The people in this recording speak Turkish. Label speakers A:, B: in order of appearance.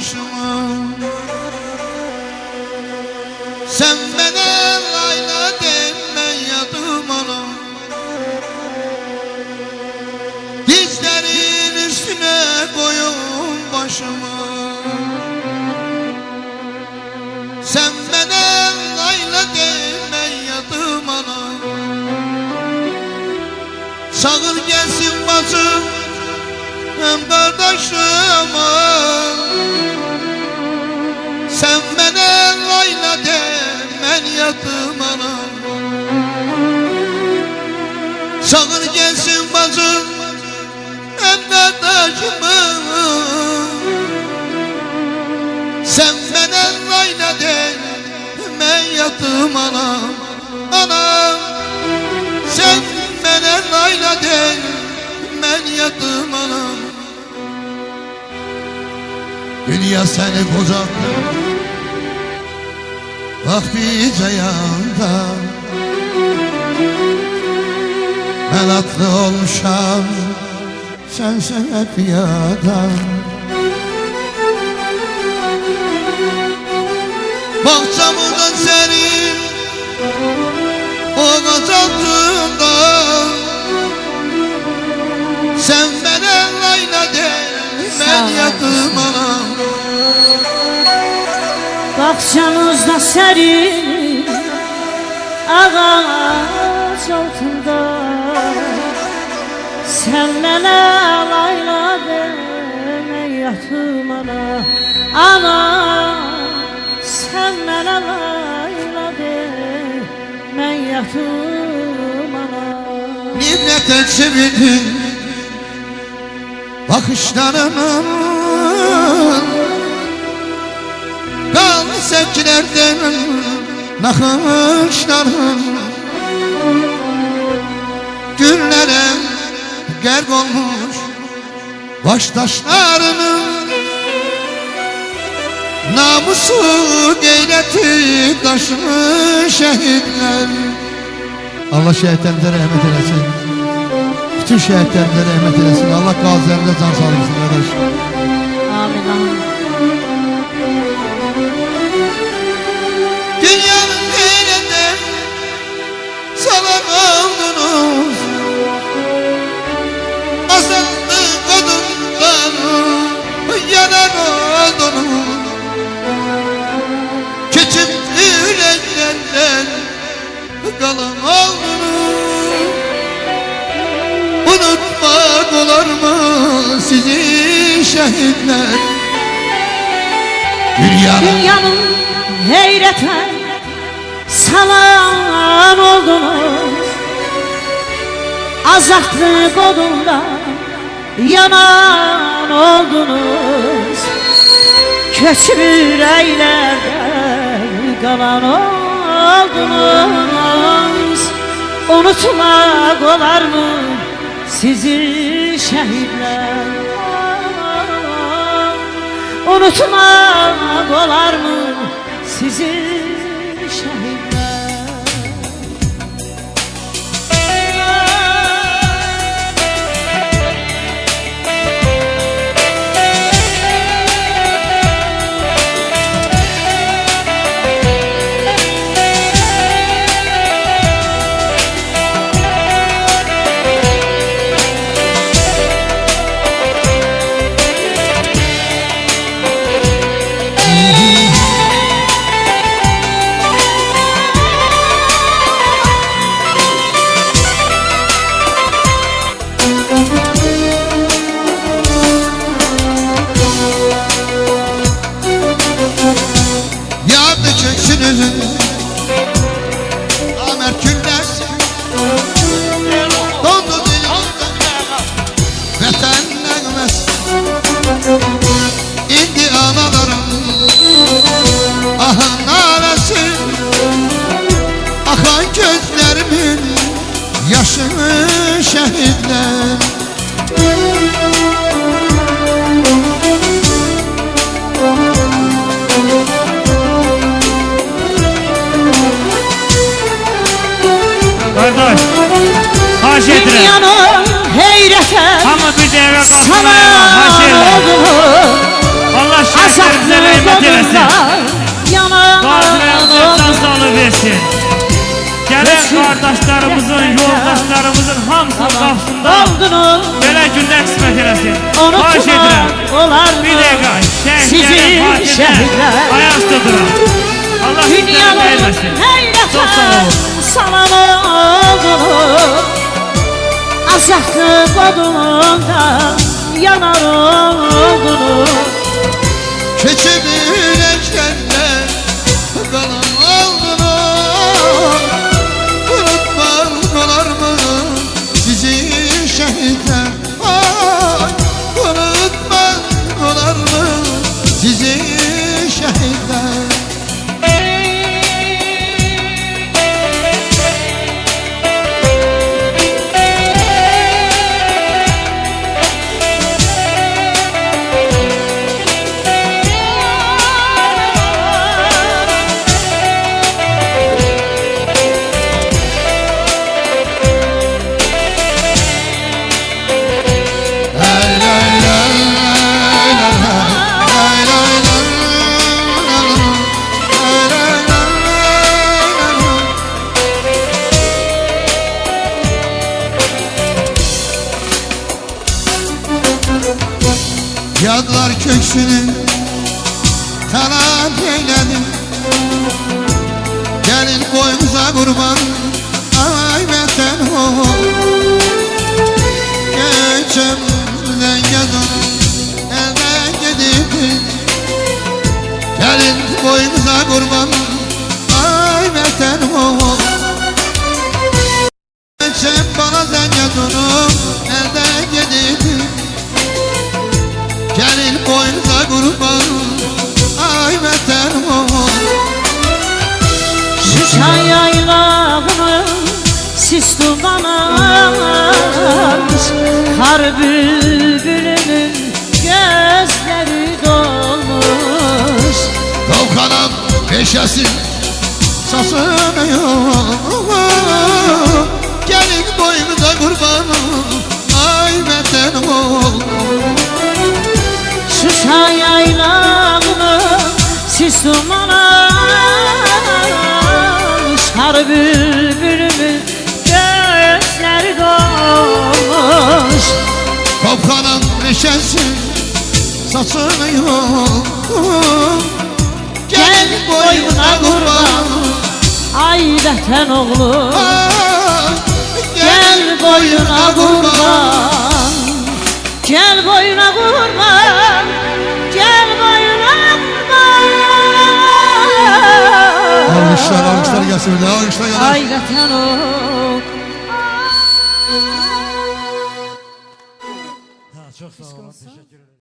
A: başımı. Sen bana layla deme yadım anam, dizlerin üstüne koyun başımı. Sen bana layla deme yadım anam, sağır gelsin bacım hem kardeşim. Sen bana layla demen yadım anam, sağır gelsin bacım hem kardeşim. Sen bana layla demen yadım anam, anam. Sen bana layla demen yadım anam. Dünya seni kucakladı, bak bize yanda. Ben atlı olmuşam, sensen hep yada. Bahçamızda senin o ağaç altında, sen bana layla de ben yadım anam.
B: Bahçamızda serin ağaç altında, sen bana layla deme yadım ana, ana. Sen bana layla deme yadım ana.
A: Nimlete çevirdin bakışlarının, kanlı sevkilerden nakışların, güllere gerg olmuş baştaşlarının, namusu gayreti taşımış şehitler. Allah şehitlerimize rahmet eylesin. Bütün şehitlerimize rahmet eylesin. Allah gazilerimize can sağlıksın kardeş.
B: Amin amin.
A: Dünyanın nerede salan oldunuz, azaldı kodundan yanan oldunuz. Küçük yüreklerden kalan oldunuz. Unutmak olur mu sizi şehitler?
B: Dünyanın heyrete salan oldunuz, azaplı kodunda yanan oldunuz. Köçüp yüreklerde kalan oldunuz. Unutmak olar mı sizi şehitler? Unutmak olar mı sizi şehitler?
A: Amerküller dondu dilimde vatan nağmesi. İndi analarım ahın narası, akan gözlerimin yaşını şehitler.
C: Kardeş, haş edirəm.
B: Dünyanın heyrete
C: Hamı bir dəqiqə qalsın
B: salan
C: ayağa, haş edirəm.
B: oldunuz.
C: Allah şəhidlərimizə Dostlarımızın, yoldaşlarımızın hamısının qapısında
B: Oldunuz
C: belə gündən qismət eləsin. Xahiş
B: unutma
C: edirəm.
B: olar
C: Bir
B: mı
C: dəqiqə,
B: Sizin
C: şəhidlərə,
B: şəhidlər
C: fatihə, ayaqda durun. Allah sizdən
B: Dünyanın
C: verməsin. Çox sağ
B: heyrətə
C: olun.
B: salamı oldunuz Azadlıq odununda yanar oldunuz
A: Keçib ürəklərdə qalan oldunuz Unutmaq olarmı sizi şəhidlər Ay, unutmaq olarmı sizi şəhidlər Yadlar köksünü talan eyledi Gelin boyumuza kurban ay vətən o Göçümden yazın elden gidildi Gelin boyumuza kurban ay vətən o Göçüm bana sen yazın elden gidildi Gelin boynuza kurban ay vətən o
B: Şuşa yaylağını siz tumanız Kar bülbülünün gözleri dolmuş
A: Kovkanam peşesi sasınıyor Gelin boynuza kurban ay vətən o
B: Şuşa yaylağını siz tumanız Kar bülbülünün gözleri dolmuş
A: Kovkanam peşesi saçınıyor
B: Gel boynuna kurban ay vətən oğlu Gel boynuna kurban Gel boyuna kurban Gel boyuna kurban
A: Alkışlar gelsin alkışlar gelsin
B: Ay vətən oğlu
D: Çok sağ olun. Teşekkür ederim.